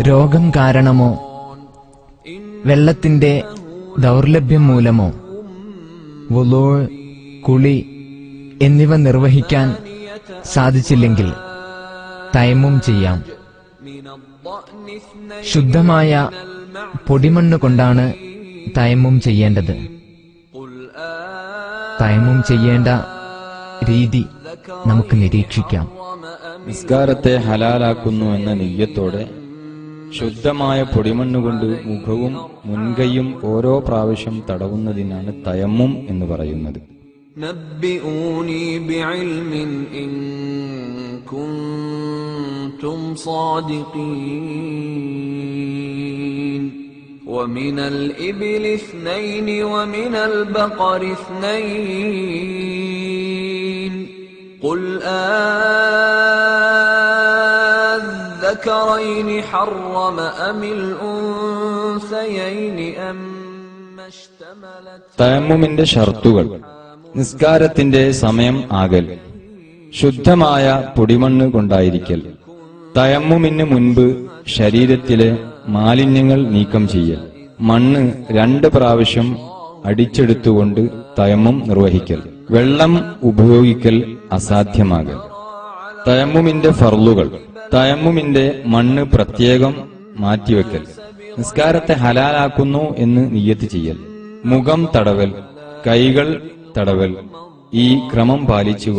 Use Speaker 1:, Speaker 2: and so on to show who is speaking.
Speaker 1: രോഗം കാരണമോ വെള്ളത്തിന്റെ ദൗർലഭ്യം മൂലമോ വുളൂ, കുളി എന്നിവ നിർവഹിക്കാൻ സാധിച്ചില്ലെങ്കിൽ തയമ്മും ചെയ്യാം. ശുദ്ധമായ പൊടിമണ്ണ് കൊണ്ടാണ് തയമ്മും ചെയ്യേണ്ടത്. തയമ്മും ചെയ്യേണ്ട രീതി നമുക്ക് നിരീക്ഷിക്കാം.
Speaker 2: നിസ്കാരത്തെ ഹലാലാക്കുന്നു എന്ന നിയ്യത്തോടെ ശുദ്ധമായ പൊടിമണ്ണുകൊണ്ട് മുഖവും മുൻകൈയും ഓരോ പ്രാവശ്യം തടവുന്നതിനാണ് തയമ്മും എന്ന് പറയുന്നത്.
Speaker 3: നബ്ബിഊനി ബിഇൽമിൻ ഇൻ കുൻതും സാദിഖീൻ ومن الإبل 2 ومن البقر 2 قل الذكرين حرم أم الأنثيين أما اشتملت.
Speaker 2: തയമ്മുമിന്റെ ഷർത്തുകൾ: നിസ്കാരത്തിന്റെ സമയം ആകൽ, ശുദ്ധമായ പൊടിമണ്ണ് കൊണ്ടായിരിക്കൽ, തയമ്മുമിന് മുൻപ് ശരീരത്തിലെ മാലിന്യങ്ങൾ നീക്കം ചെയ്യൽ, മണ്ണ് 2 പ്രാവശ്യം അടിച്ചെടുത്തുകൊണ്ട് തയമ്മും നിർവഹിക്കൽ, വെള്ളം ഉപയോഗിക്കൽ അസാധ്യമാകൽ. തയമ്മുമിന്റെ ഫർളുകൾ: തയമ്മുമിന്റെ മണ്ണ് പ്രത്യേകം മാറ്റിവെക്കൽ, നിസ്കാരത്തെ ഹലാലാക്കുന്നു എന്ന് നിയ്യത്ത് ചെയ്യൽ, മുഖം തടവൽ, കൈകൾ തടവൽ. ഈ ക്രമം പാലിച്ചു